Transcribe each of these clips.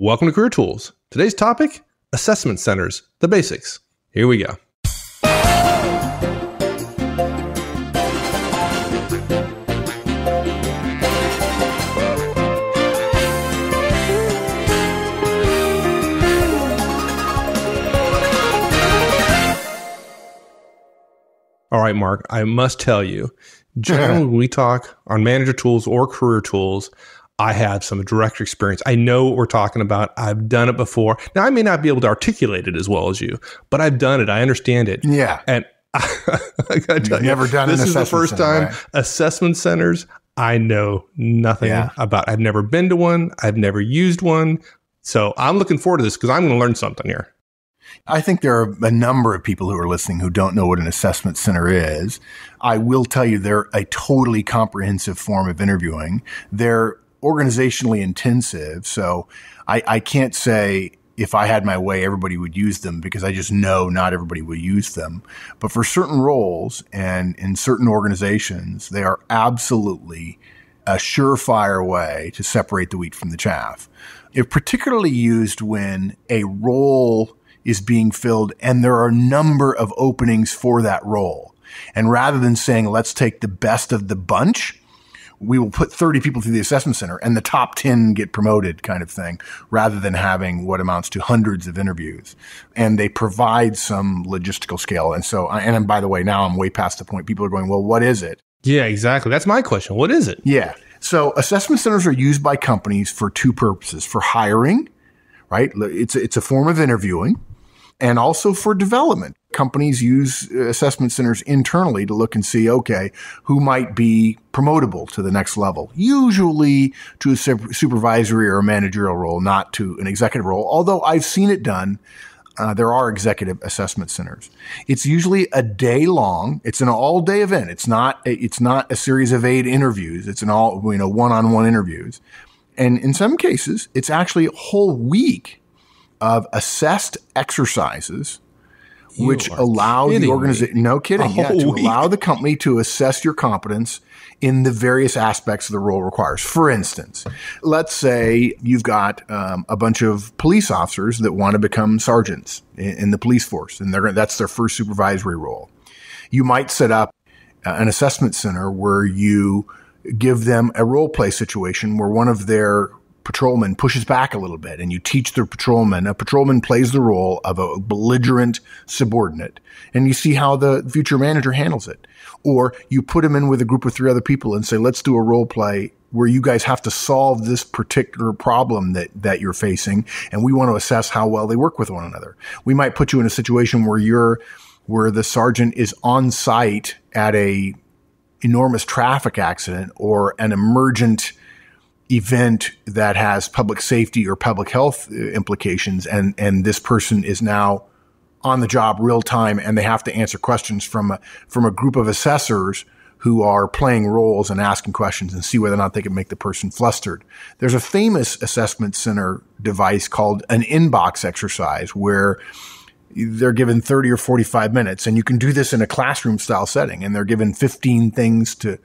Welcome to Career Tools. Today's topic, assessment centers, the basics. Here we go. All right, Mark, I must tell you, generally when we talk on manager tools or career tools, I have some direct experience. I know what we're talking about. I've done it before. Now, I may not be able to articulate it as well as you, but I've done it. I understand it. Yeah. And I got to tell you, never done this an is the first assessment center, time right? assessment centers I know nothing about. I've never been to one. I've never used one. So I'm looking forward to this because I'm going to learn something here. I think there are a number of people who are listening who don't know what an assessment center is. I will tell you they're a totally comprehensive form of interviewing. They're organizationally intensive. So I can't say if I had my way, everybody would use them because I just know not everybody will use them. But for certain roles and in certain organizations, they are absolutely a surefire way to separate the wheat from the chaff. It's particularly used when a role is being filled and there are a number of openings for that role. And rather than saying, let's take the best of the bunch, we will put 30 people through the assessment center and the top 10 get promoted kind of thing, rather than having what amounts to hundreds of interviews. And they provide some logistical scale. And so, and by the way, now I'm way past the point. People are going, well, what is it? Yeah, exactly. That's my question. What is it? Yeah. So assessment centers are used by companies for two purposes: for hiring, right? It's a form of interviewing. And also for development. Companies use assessment centers internally to look and see, okay, who might be promotable to the next level, usually to a supervisory or a managerial role, not to an executive role. Although I've seen it done, there are executive assessment centers. It's usually a day long. It's an all day event. It's not a series of 8 interviews. It's an all, one-on-one interviews. And in some cases, it's actually a whole week of assessed exercises, which allow the organization, no kidding, allow the company to assess your competence in the various aspects of the role requires. For instance, let's say you've got a bunch of police officers that want to become sergeants in the police force, and that's their first supervisory role. You might set up an assessment center where you give them a role play situation where one of their patrolman pushes back a little bit and you teach the patrolman. A patrolman plays the role of a belligerent subordinate and you see how the future manager handles it. Or you put him in with a group of 3 other people and say, let's do a role play where you guys have to solve this particular problem that you're facing. And we want to assess how well they work with one another. We might put you in a situation where the sergeant is on site at a enormous traffic accident or an emergent event that has public safety or public health implications, and this person is now on the job real time, and they have to answer questions from a group of assessors who are playing roles and asking questions and see whether or not they can make the person flustered. There's a famous assessment center device called an inbox exercise where they're given 30 or 45 minutes, and you can do this in a classroom style setting, and they're given 15 things to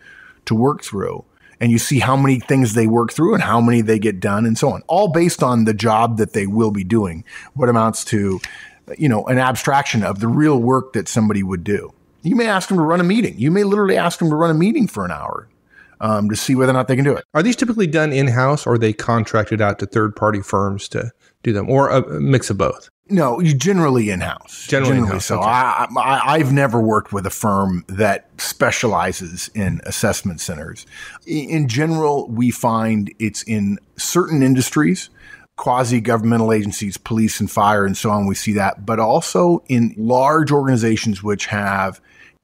work through. And you see how many things they work through and how many they get done and so on, all based on the job that they will be doing, what amounts to, an abstraction of the real work that somebody would do. You may ask them to run a meeting. You may literally ask them to run a meeting for an hour to see whether or not they can do it. Are these typically done in-house or are they contracted out to third-party firms to do them, or a mix of both? No, you generally in-house. Generally in-house. So okay. I've never worked with a firm that specializes in assessment centers. In general, we find it's in certain industries, quasi-governmental agencies, police and fire and so on, we see that, but also in large organizations which have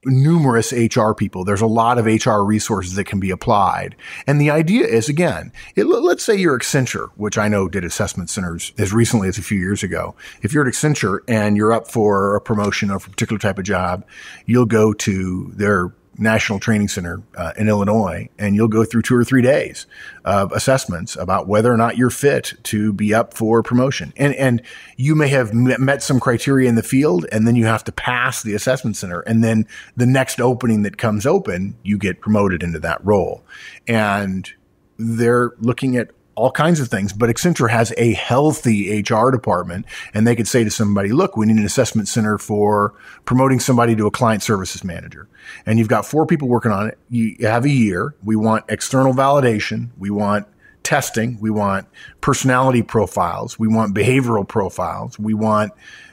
numerous HR people. There's a lot of HR resources that can be applied. And the idea is, again, let's say you're Accenture, which I know did assessment centers as recently as a few years ago. If you're at Accenture and you're up for a promotion or for a particular type of job, you'll go to their National Training Center in Illinois, and you'll go through 2 or 3 days of assessments about whether or not you're fit to be up for promotion. And you may have met some criteria in the field, and then you have to pass the assessment center. And then the next opening that comes open, you get promoted into that role. And they're looking at all kinds of things. But Accenture has a healthy HR department, and they could say to somebody, look, we need an assessment center for promoting somebody to a client services manager. And you've got 4 people working on it. You have a year. We want external validation. We want testing. We want personality profiles. We want behavioral profiles. We want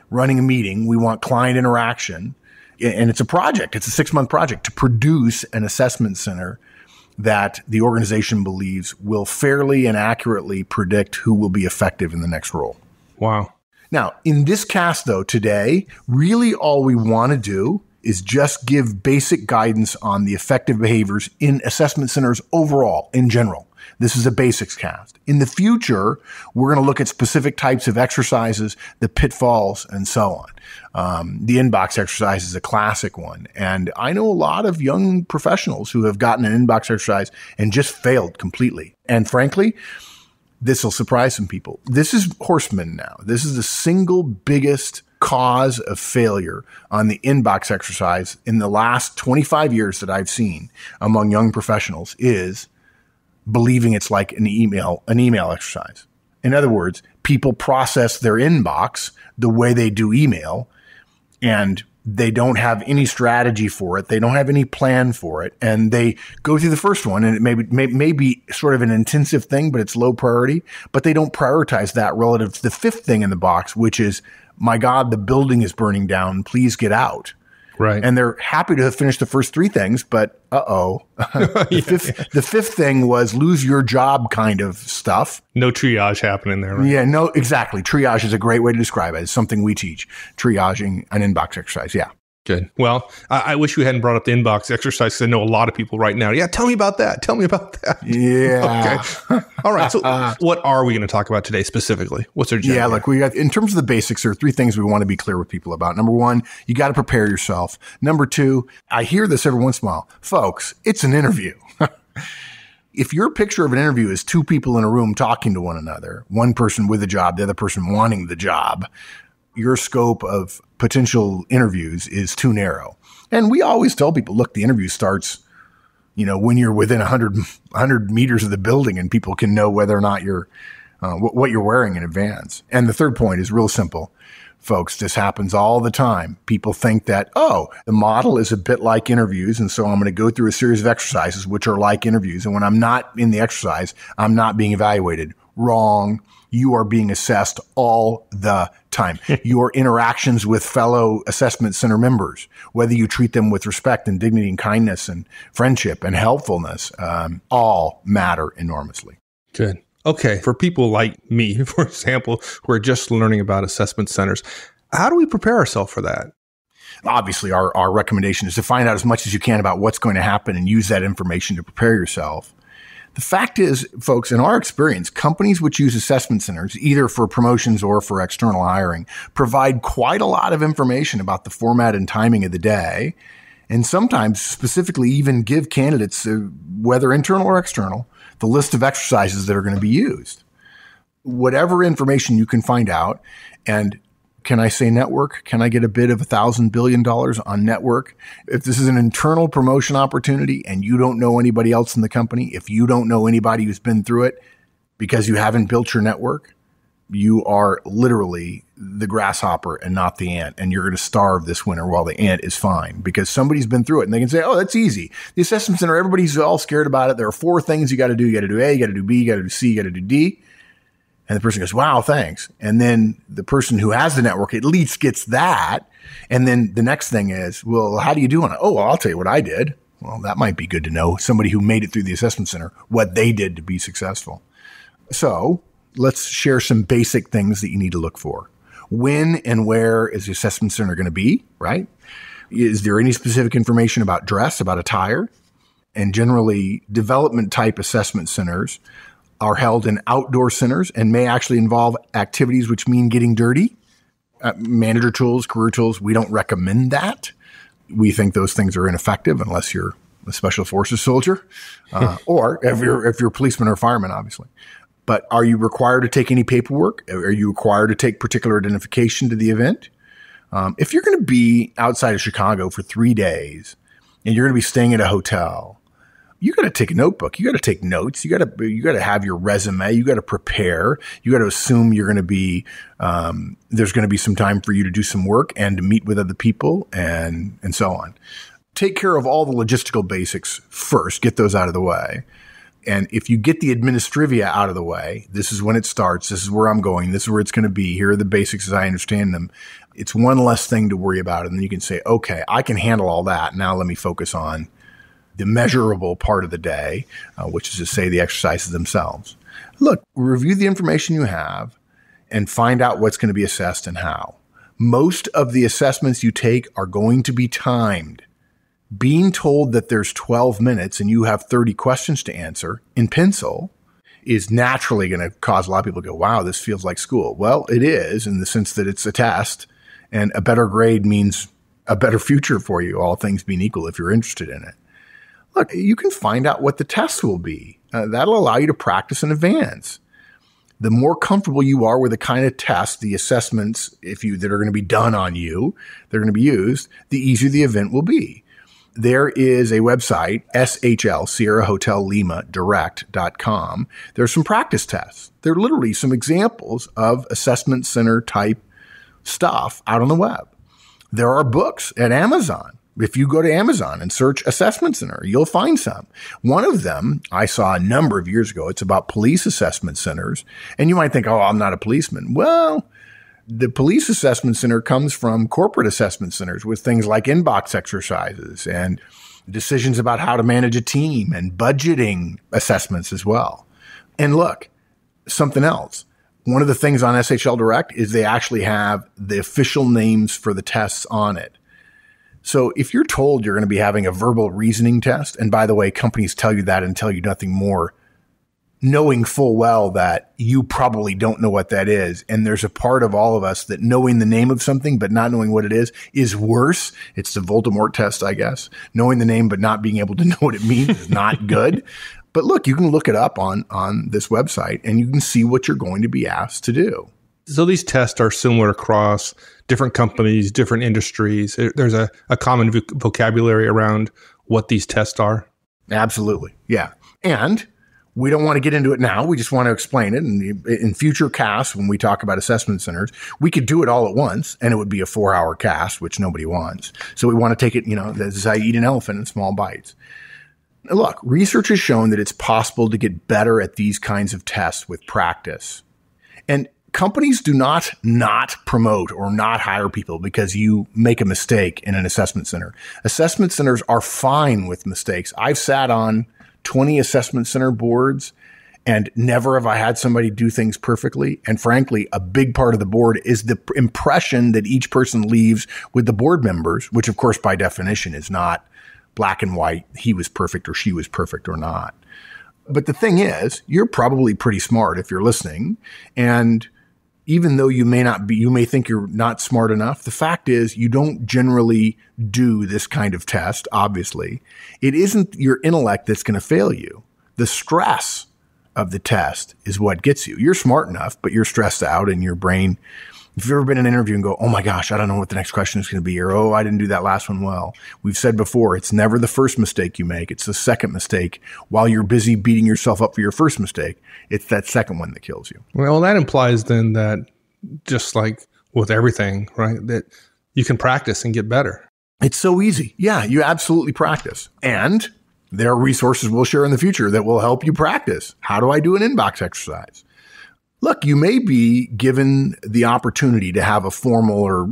running a meeting. We want client interaction. And it's a project. It's a 6-month project to produce an assessment center that the organization believes will fairly and accurately predict who will be effective in the next role. Wow. Now, in this cast, though, today, really all we want to do is just give basic guidance on the effective behaviors in assessment centers overall, in general. This is a basics cast. In the future, we're going to look at specific types of exercises, the pitfalls, and so on. The inbox exercise is a classic one. And I know a lot of young professionals who have gotten an inbox exercise and just failed completely. And frankly, this will surprise some people. This is horsemen now. This is the single biggest cause of failure on the inbox exercise in the last 25 years that I've seen among young professionals is believing it's like an email exercise. In other words, people process their inbox the way they do email, and they don't have any strategy for it. They don't have any plan for it. And they go through the first one, and it may be sort of an intensive thing, but it's low priority, but they don't prioritize that relative to the 5th thing in the box, which is, my God, the building is burning down. Please get out. Right. And they're happy to have finished the first 3 things, but the fifth thing was lose your job kind of stuff. No triage happening there, right? Yeah, no, exactly. Triage is a great way to describe it. It's something we teach. Triaging an inbox exercise. Yeah. Good. Well, I wish you hadn't brought up the inbox exercise because I know a lot of people right now. Yeah, tell me about that. Tell me about that. Yeah. Okay. All right. So what are we going to talk about today specifically? What's our agenda? Yeah, look, we got, in terms of the basics, there are 3 things we want to be clear with people about. Number 1, you got to prepare yourself. Number 2, I hear this every once in a while. Folks, it's an interview. If your picture of an interview is 2 people in a room talking to one another, one person with a job, the other person wanting the job, your scope of potential interviews is too narrow. And we always tell people, look, the interview starts, when you're within 100 meters of the building and people can know whether or not you're, what you're wearing in advance. And the third point is real simple. Folks, this happens all the time. People think that, the model is a bit like interviews. And so I'm going to go through a series of exercises, which are like interviews. And when I'm not in the exercise, I'm not being evaluated. Wrong. You are being assessed all the time. Your interactions with fellow assessment center members, whether you treat them with respect and dignity and kindness and friendship and helpfulness, all matter enormously. Good. Okay. For people like me, for example, who are just learning about assessment centers, how do we prepare ourselves for that? Obviously, our recommendation is to find out as much as you can about what's going to happen and use that information to prepare yourself. The fact is, folks, in our experience, companies which use assessment centers, either for promotions or for external hiring, provide quite a lot of information about the format and timing of the day, and sometimes specifically even give candidates, whether internal or external, the list of exercises that are going to be used. Whatever information you can find out, and can I say network? Can I get a bid of $1,000 billion on network? If this is an internal promotion opportunity and you don't know anybody else in the company, if you don't know anybody who's been through it because you haven't built your network, you are literally the grasshopper and not the ant. And you're going to starve this winter while the ant is fine because somebody's been through it and they can say, oh, that's easy. The assessment center, everybody's all scared about it. There are 4 things you got to do. You got to do A, you got to do B, you got to do C, you got to do D. And the person goes, wow, thanks. And then the person who has the network at least gets that. And then the next thing is, well, how do you do on it? Oh, well, I'll tell you what I did. Well, that might be good to know. Somebody who made it through the assessment center, what they did to be successful. So let's share some basic things that you need to look for. When and where is the assessment center going to be, right? Is there any specific information about dress, about attire? And generally, development type assessment centers are held in outdoor centers and may actually involve activities which mean getting dirty. Manager tools, career tools, we don't recommend that. We think those things are ineffective unless you're a special forces soldier or if you're a policeman or fireman, obviously. But are you required to take any paperwork? Are you required to take particular identification to the event? If you're going to be outside of Chicago for 3 days and you're going to be staying at a hotel, you got to take a notebook. You got to take notes. You got to have your resume. You got to prepare. You got to assume you're going to be, there's going to be some time for you to do some work and to meet with other people and so on. Take care of all the logistical basics first. Get those out of the way. And if you get the administrivia out of the way, this is when it starts. This is where I'm going. This is where it's going to be. Here are the basics as I understand them. It's one less thing to worry about. And then you can say, okay, I can handle all that. Now let me focus on the measurable part of the day, which is to say the exercises themselves. Look, review the information you have and find out what's going to be assessed and how. Most of the assessments you take are going to be timed. Being told that there's 12 minutes and you have 30 questions to answer in pencil is naturally going to cause a lot of people to go, wow, this feels like school. Well, it is in the sense that it's a test, and a better grade means a better future for you, all things being equal, if you're interested in it. Look, you can find out what the tests will be. That'll allow you to practice in advance. The more comfortable you are with the kind of tests, the assessments, that are going to be done on you, they're going to be used, the easier the event will be. There is a website, SHL, Sierra Hotel Lima Direct.com. There's some practice tests. There are literally some examples of assessment center type stuff out on the web. There are books at Amazon. If you go to Amazon and search assessment center, you'll find some. One of them I saw a number of years ago. It's about police assessment centers. And you might think, oh, I'm not a policeman. Well, the police assessment center comes from corporate assessment centers with things like inbox exercises and decisions about how to manage a team and budgeting assessments as well. And look, something else. One of the things on SHL Direct is they actually have the official names for the tests on it. So if you're told you're going to be having a verbal reasoning test, and by the way, companies tell you that and tell you nothing more, knowing full well that you probably don't know what that is. And there's a part of all of us that knowing the name of something but not knowing what it is worse. It's the Voldemort test, I guess. Knowing the name but not being able to know what it means is not good. But look, you can look it up on this website and you can see what you're going to be asked to do. So these tests are similar across different companies, different industries. There's a common vocabulary around what these tests are. Absolutely. Yeah. And we don't want to get into it now. We just want to explain it. And in future casts, when we talk about assessment centers, we could do it all at once and it would be a 4-hour cast, which nobody wants. So we want to take it, this is how you eat an elephant in small bites. Now, look, research has shown that it's possible to get better at these kinds of tests with practice. And companies do not promote or not hire people because you make a mistake in an assessment center. Assessment centers are fine with mistakes. I've sat on 20 assessment center boards and never have I had somebody do things perfectly. And frankly, a big part of the board is the impression that each person leaves with the board members, which of course by definition is not black and white. He was perfect or she was perfect or not. But the thing is, you're probably pretty smart if you're listening. And even though you may think you're not smart enough, the fact is you don't generally do this kind of test, obviously. It isn't your intellect that's going to fail you. The stress of the test is what gets you. You're smart enough, but you're stressed out and your brain, if you've ever been in an interview and go, oh my gosh, I don't know what the next question is going to be, or oh, I didn't do that last one well. We've said before, it's never the first mistake you make. It's the second mistake. While you're busy beating yourself up for your first mistake, it's that second one that kills you. Well, that implies then that just like with everything, right, that you can practice and get better. It's so easy. Yeah, you absolutely practice. And there are resources we'll share in the future that will help you practice. How do I do an inbox exercise? Look, you may be given the opportunity to have a formal or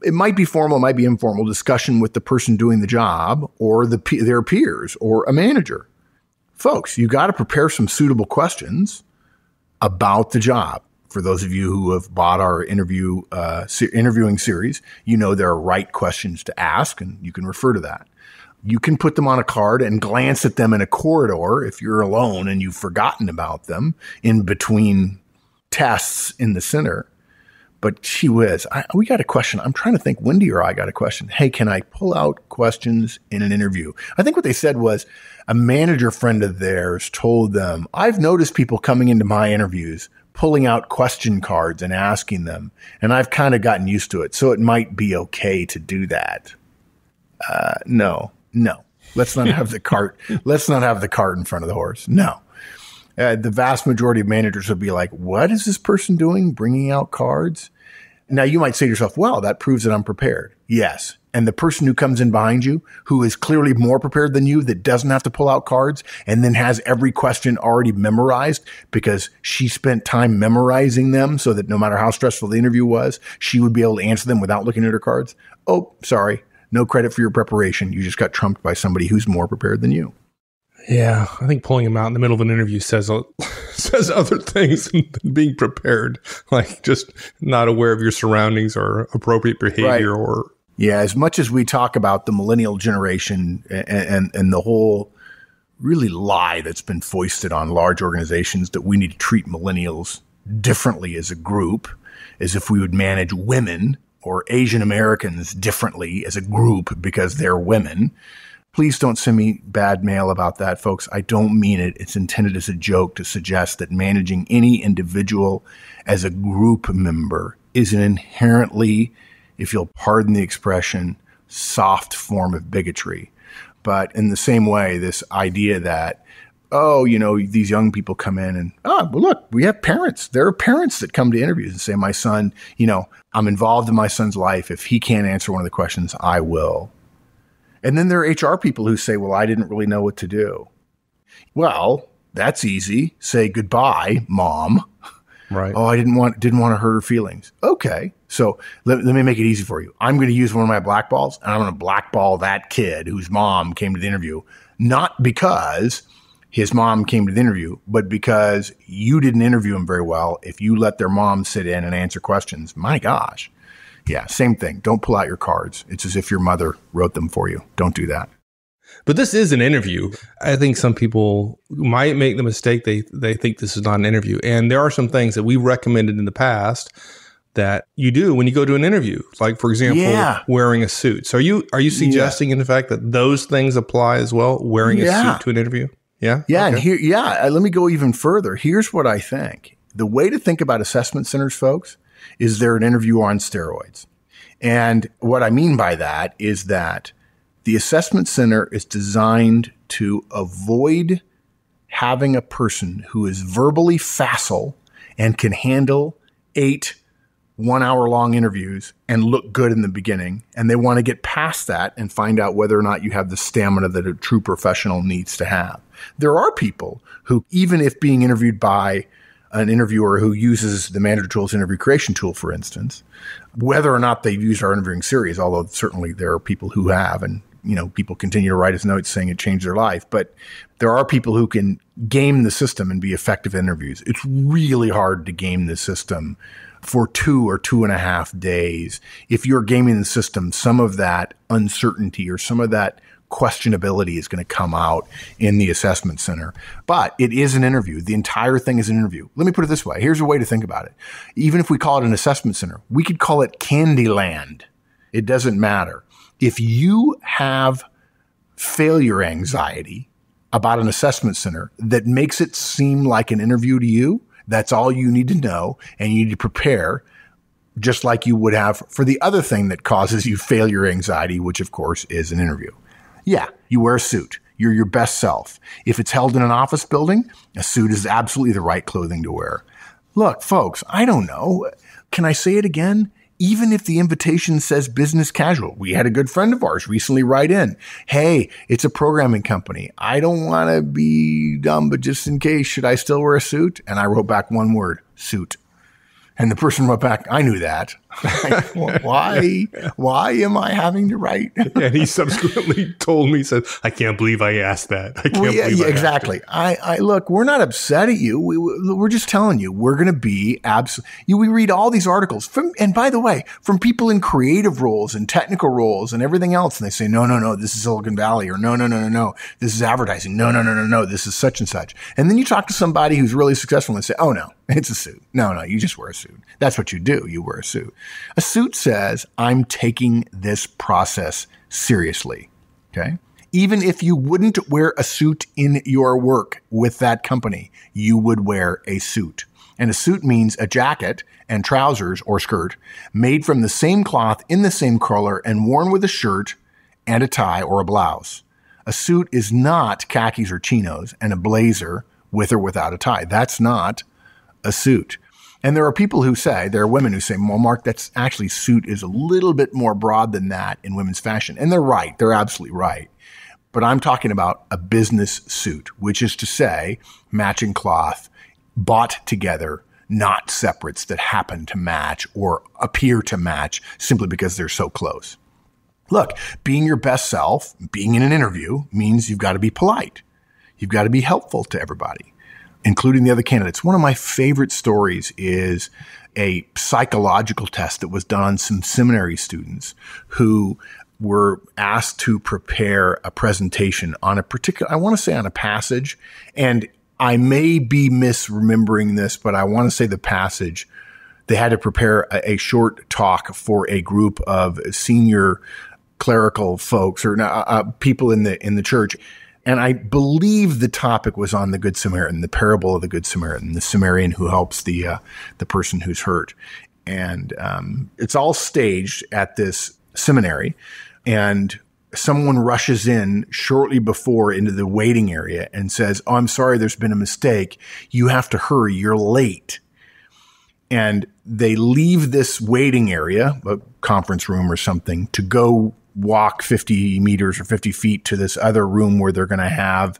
it might be formal, it might be informal discussion with the person doing the job or their peers or a manager. Folks, you got to prepare some suitable questions about the job. For those of you who have bought our interviewing series, you know there are right questions to ask, and you can refer to that. You can put them on a card and glance at them in a corridor if you're alone and you've forgotten about them in between tests in the center. But gee whiz, we got a question. I'm trying to think, Wendy or I got a question. Hey, can I pull out questions in an interview? I think what they said was a manager friend of theirs told them, I've noticed people coming into my interviews pulling out question cards and asking them, and I've kind of gotten used to it. So it might be okay to do that. No. Let's not have the cart. Let's not have the cart in front of the horse. No. The vast majority of managers would be like, what is this person doing? Bringing out cards? Now you might say to yourself, well, that proves that I'm prepared. Yes. And the person who comes in behind you, who is clearly more prepared than you, that doesn't have to pull out cards and then has every question already memorized because she spent time memorizing them so that no matter how stressful the interview was, she would be able to answer them without looking at her cards. Oh, sorry. No credit for your preparation. You just got trumped by somebody who's more prepared than you. Yeah, I think pulling him out in the middle of an interview says other things than being prepared, like just not aware of your surroundings or appropriate behavior. Right. Yeah, as much as we talk about the millennial generation and the whole really lie that's been foisted on large organizations that we need to treat millennials differently as a group, as if we would manage women or Asian Americans differently as a group because they're women. Please don't send me bad mail about that, folks. I don't mean it. It's intended as a joke to suggest that managing any individual as a group member is an inherently, if you'll pardon the expression, soft form of bigotry. But in the same way, this idea that, these young people come in and, well, look, we have parents. There are parents that come to interviews and say, my son, I'm involved in my son's life. If he can't answer one of the questions, I will. And then there are HR people who say, well, I didn't really know what to do. Well, that's easy. Say goodbye, mom. Right. Oh, I didn't want to hurt her feelings. Okay. So let me make it easy for you. I'm going to use one of my blackballs and I'm going to blackball that kid whose mom came to the interview, not because his mom came to the interview, but because you didn't interview him very well. If you let their mom sit in and answer questions, my gosh. Yeah, same thing. Don't pull out your cards. It's as if your mother wrote them for you. Don't do that. But this is an interview. I think some people might make the mistake. They think this is not an interview. And there are some things that we recommended in the past that you do when you go to an interview. Like, for example, wearing a suit. So are you suggesting in fact that those things apply as well? Wearing a suit to an interview? Yeah. Yeah. Okay. And let me go even further. Here's what I think. The way to think about assessment centers, folks, is they're an interview on steroids. And what I mean by that is that the assessment center is designed to avoid having a person who is verbally facile and can handle 8 one-hour-long interviews and look good in the beginning. And they want to get past that and find out whether or not you have the stamina that a true professional needs to have. There are people who, even if being interviewed by an interviewer who uses the Manager Tools interview creation tool, for instance, whether or not they've used our interviewing series, although certainly there are people who have, and people continue to write us notes saying it changed their life. But there are people who can game the system and be effective interviews. It's really hard to game the system for 2 or 2.5 days. If you're gaming the system, some of that uncertainty or some of that questionability is going to come out in the assessment center. But it is an interview. The entire thing is an interview. Let me put it this way. Here's a way to think about it. Even if we call it an assessment center, we could call it Candyland. It doesn't matter. If you have failure anxiety about an assessment center that makes it seem like an interview to you, that's all you need to know, and you need to prepare just like you would have for the other thing that causes you failure anxiety, which of course is an interview. Yeah, you wear a suit. You're your best self. If it's held in an office building, a suit is absolutely the right clothing to wear. Look, folks, I don't know. Can I say it again? Even if the invitation says business casual, we had a good friend of ours recently write in, hey, it's a programming company. I don't want to be dumb, but just in case, should I still wear a suit? And I wrote back one word, suit. And the person wrote back, I knew that. Why am I having to write? And he subsequently told me, said, I can't believe I asked that. I can't believe I exactly. I look, we're not upset at you. We're just telling you, we're going to be we read all these articles and by the way, from people in creative roles and technical roles and everything else. And they say, no, this is Silicon Valley, or no, this is advertising. No, this is such and such. And then you talk to somebody who's really successful and say, oh no, it's a suit. No, you just wear a suit. That's what you do. You wear a suit. A suit says, I'm taking this process seriously. Okay. Even if you wouldn't wear a suit in your work with that company, you would wear a suit. And a suit means a jacket and trousers or skirt made from the same cloth in the same color and worn with a shirt and a tie or a blouse. A suit is not khakis or chinos and a blazer with or without a tie. That's not a suit. And there are people who say, there are women who say, well, Mark, that's actually suit is a little bit more broad than that in women's fashion. And they're right. They're absolutely right. But I'm talking about a business suit, which is to say matching cloth bought together, not separates that happen to match or appear to match simply because they're so close. Look, being your best self, being in an interview means you've got to be polite. You've got to be helpful to everybody, including the other candidates. One of my favorite stories is a psychological test that was done on some seminary students who were asked to prepare a presentation on a particular, I want to say on a passage, and I may be misremembering this, but I want to say the passage. They had to prepare a short talk for a group of senior clerical folks or people in the church. And I believe the topic was on the Good Samaritan, the parable of the Good Samaritan, the Samaritan who helps the person who's hurt. And it's all staged at this seminary. And someone rushes in shortly before into the waiting area and says, "Oh, I'm sorry, there's been a mistake. You have to hurry. You're late." And they leave this waiting area, a conference room or something, to go walk 50 meters or 50 feet to this other room where they're going to have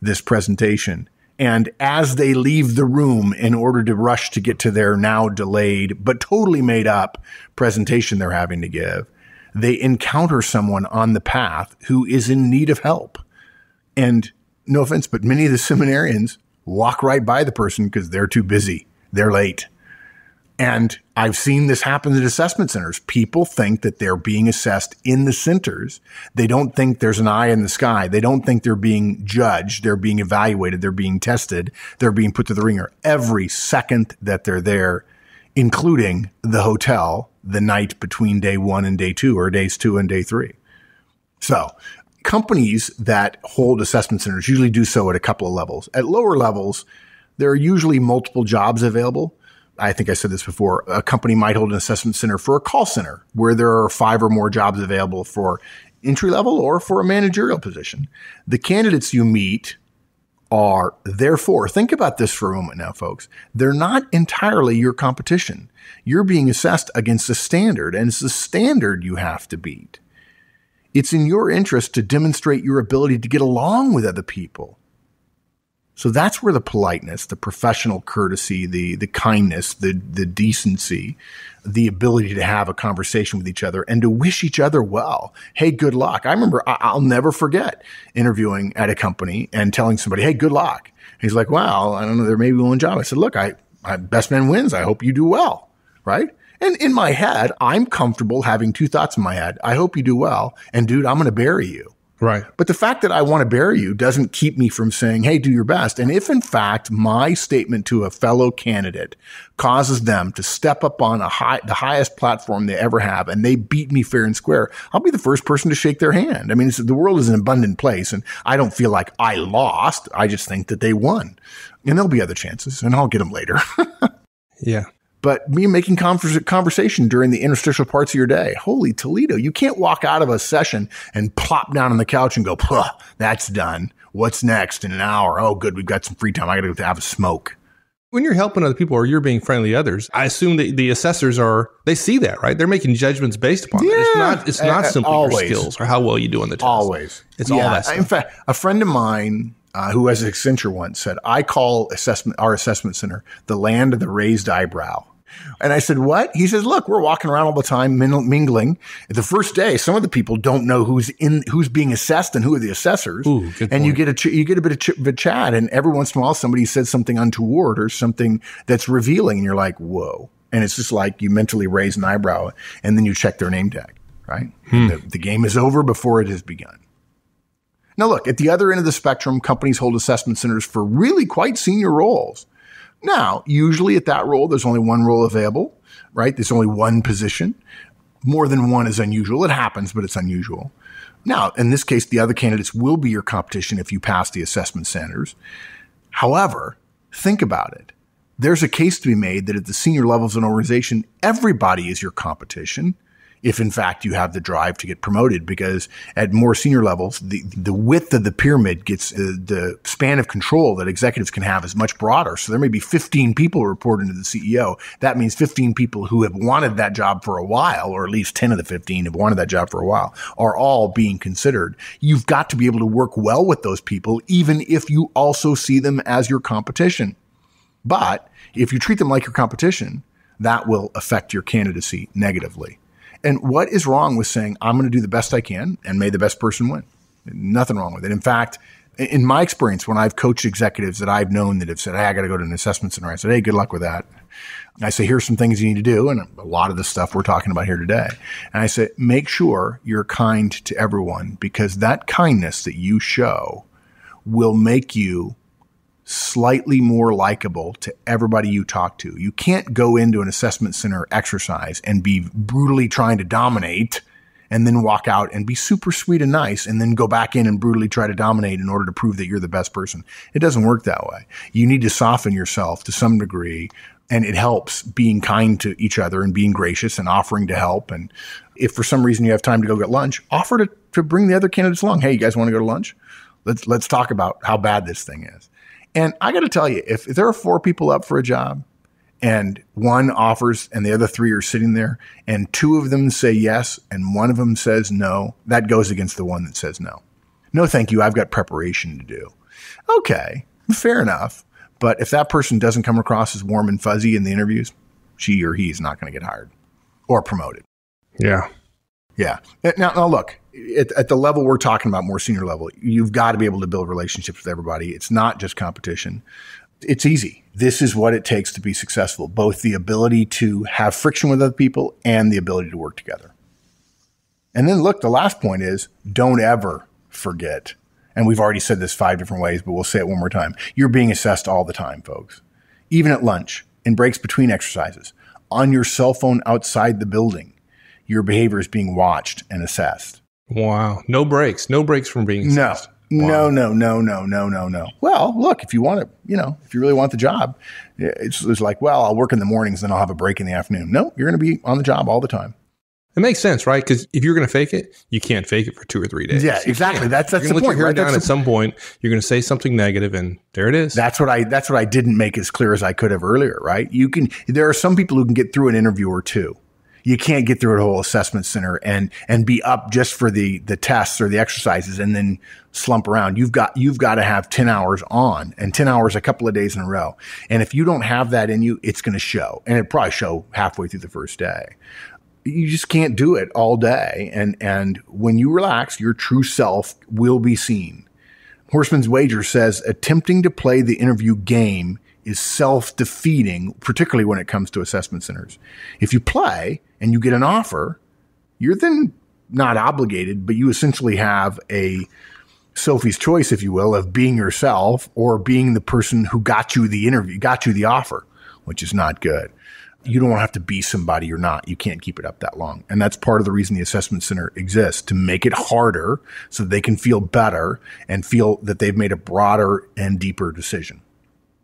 this presentation. And as they leave the room in order to rush to get to their now delayed but totally made up presentation they're having to give, they encounter someone on the path who is in need of help. And no offense, but many of the seminarians walk right by the person because they're too busy. They're late. And I've seen this happen at assessment centers. People think that they're being assessed in the centers. They don't think there's an eye in the sky. They don't think they're being judged. They're being evaluated. They're being tested. They're being put to the ringer every second that they're there, including the hotel the night between day 1 and day 2 or days 2 and day 3. So companies that hold assessment centers usually do so at a couple of levels. At lower levels, there are usually multiple jobs available. I think I said this before. A company might hold an assessment center for a call center where there are 5 or more jobs available for entry level or for a managerial position. The candidates you meet are therefore, think about this for a moment now, folks. They're not entirely your competition. You're being assessed against a standard, and it's the standard you have to beat. It's in your interest to demonstrate your ability to get along with other people. So that's where the politeness, the professional courtesy, the kindness, the decency, the ability to have a conversation with each other and to wish each other well. Hey, good luck. I remember, I'll never forget interviewing at a company and telling somebody, hey, good luck. He's like, wow, I don't know, there may be one job. I said, look, I best man wins. I hope you do well. Right? And in my head, I'm comfortable having 2 thoughts in my head. I hope you do well. And dude, I'm going to bury you. Right. But the fact that I want to bury you doesn't keep me from saying, hey, do your best. And if in fact my statement to a fellow candidate causes them to step up on the highest platform they ever have and they beat me fair and square, I'll be the first person to shake their hand. I mean, the world is an abundant place and I don't feel like I lost. I just think that they won. And there'll be other chances and I'll get them later. Yeah. But me making conversation during the interstitial parts of your day. Holy Toledo. You can't walk out of a session and plop down on the couch and go, that's done. What's next in an hour? Oh, good. We've got some free time. I got to go have a smoke. When you're helping other people or you're being friendly to others, I assume that the assessors they see that, right? They're making judgments based upon that. It's not simply always. your skills or how well you do on the test. Always. It's all that stuff. In fact, a friend of mine who has Accenture once said, I call our assessment center the land of the raised eyebrow. And I said, what? He says, look, we're walking around all the time mingling. The first day, some of the people don't know who's being assessed and who are the assessors. Ooh, good and point. you get a bit of a chat. And every once in a while, somebody says something untoward or something that's revealing. And you're like, whoa. And it's just like you mentally raise an eyebrow and then you check their name tag, right? The game is over before it has begun. Now, look, at the other end of the spectrum, companies hold assessment centers for really quite senior roles. Now, usually at that role, there's only one role available, right? There's only one position. More than one is unusual. It happens, but it's unusual. Now, in this case, the other candidates will be your competition if you pass the assessment centers. However, think about it. There's a case to be made that at the senior levels of an organization, everybody is your competition. if in fact you have the drive to get promoted, because at more senior levels, the width of the pyramid gets the span of control that executives can have is much broader. So there may be 15 people reporting to the CEO. That means 15 people who have wanted that job for a while, or at least 10 of the 15 have wanted that job for a while, are all being considered. You've got to be able to work well with those people, even if you also see them as your competition. But if you treat them like your competition, that will affect your candidacy negatively. And what is wrong with saying, I'm going to do the best I can and may the best person win? Nothing wrong with it. In fact, in my experience, when I've coached executives that I've known that have said, hey, I got to go to an assessment center, I said, hey, good luck with that. And I say, here's some things you need to do. And a lot of the stuff we're talking about here today. And I say, make sure you're kind to everyone, because that kindness that you show will make you slightly more likable to everybody you talk to. You can't go into an assessment center exercise and be brutally trying to dominate and then walk out and be super sweet and nice and then go back in and brutally try to dominate in order to prove that you're the best person. It doesn't work that way. You need to soften yourself to some degree, and it helps being kind to each other and being gracious and offering to help. And if for some reason you have time to go get lunch, offer to bring the other candidates along. Hey, you guys want to go to lunch? Let's talk about how bad this thing is. And I got to tell you, if there are 4 people up for a job and one offers and the other 3 are sitting there and 2 of them say yes and one of them says no, that goes against the one that says no. No, thank you. I've got preparation to do. Okay, fair enough. But if that person doesn't come across as warm and fuzzy in the interviews, she or he is not going to get hired or promoted. Yeah. Yeah. Now look, at the level we're talking about, more senior level, you've got to be able to build relationships with everybody. It's not just competition. It's easy. This is what it takes to be successful, both the ability to have friction with other people and the ability to work together. And then look, the last point is, don't ever forget, and we've already said this 5 different ways, but we'll say it one more time. You're being assessed all the time, folks. Even at lunch, in breaks between exercises, on your cell phone outside the building, your behavior is being watched and assessed. Wow. No breaks from being assessed. No. Wow. No. Well, look, if you want to, if you really want the job, it's like, well, I'll work in the mornings, then I'll have a break in the afternoon. No, you're going to be on the job all the time. It makes sense, right? Because if you're going to fake it, you can't fake it for 2 or 3 days. Yeah, exactly. That's the point. Let your hair right? down at some point. You're going to say something negative, and there it is. That's what I didn't make as clear as I could have earlier, right? There are some people who can get through an interview or 2. You can't get through a whole assessment center and be up just for the tests or the exercises and then slump around. You've got to have 10 hours on, and 10 hours a couple of days in a row. And if you don't have that in you, it's going to show, and it'll probably show halfway through the first day. You just can't do it all day. And when you relax, your true self will be seen. Horseman's Wager says attempting to play the interview game is self-defeating, particularly when it comes to assessment centers. If you play and you get an offer, you're then not obligated, but you essentially have a Sophie's choice, if you will, of being yourself or being the person who got you the interview, got you the offer, which is not good. You don't have to be somebody you're not. You can't keep it up that long. And that's part of the reason the assessment center exists, to make it harder so they can feel better and feel that they've made a broader and deeper decision.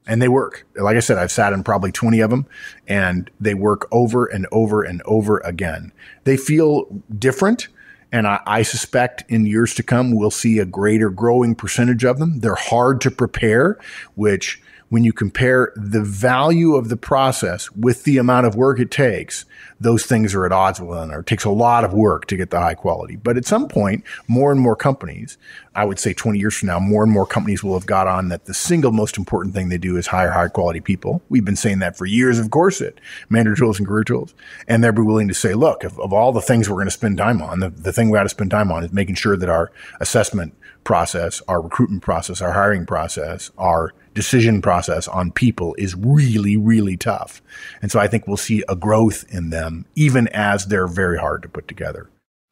And they work. Like I said, I've sat in probably 20 of them, and they work over and over and over again. They feel different, and I suspect in years to come, we'll see a greater growing percentage of them. They're hard to prepare, which when you compare the value of the process with the amount of work it takes, those things are at odds with one another. It takes a lot of work to get the high quality. But at some point, more and more companies, I would say 20 years from now, more and more companies will have got on that the single most important thing they do is hire high quality people. We've been saying that for years, of course, at Manager Tools and Career Tools. And they'll be willing to say, look, of all the things we're going to spend time on, the thing we ought to spend time on is making sure that our assessment process, our recruitment process, our hiring process, our decision process on people is really, really tough. And so I think we'll see a growth in them, even as they're very hard to put together.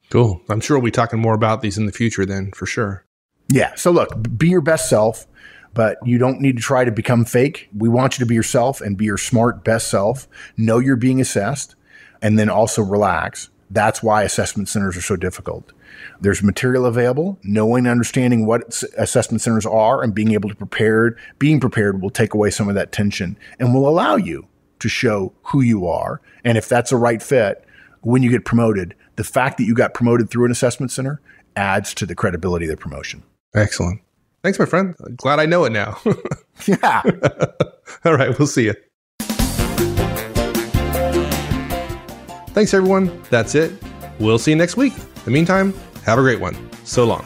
Cool. I'm sure we'll be talking more about these in the future then, for sure. Yeah. So look, be your best self, but you don't need to try to become fake. We want you to be yourself and be your smart, best self. Know you're being assessed, and then also relax. That's why assessment centers are so difficult. There's material available. Knowing and understanding what assessment centers are and being able to being prepared will take away some of that tension and will allow you to show who you are. And if that's a right fit, when you get promoted, the fact that you got promoted through an assessment center adds to the credibility of the promotion. Excellent. Thanks, my friend. Glad I know it now. Yeah. All right. We'll see you. Thanks, everyone. That's it. We'll see you next week. In the meantime, have a great one. So long.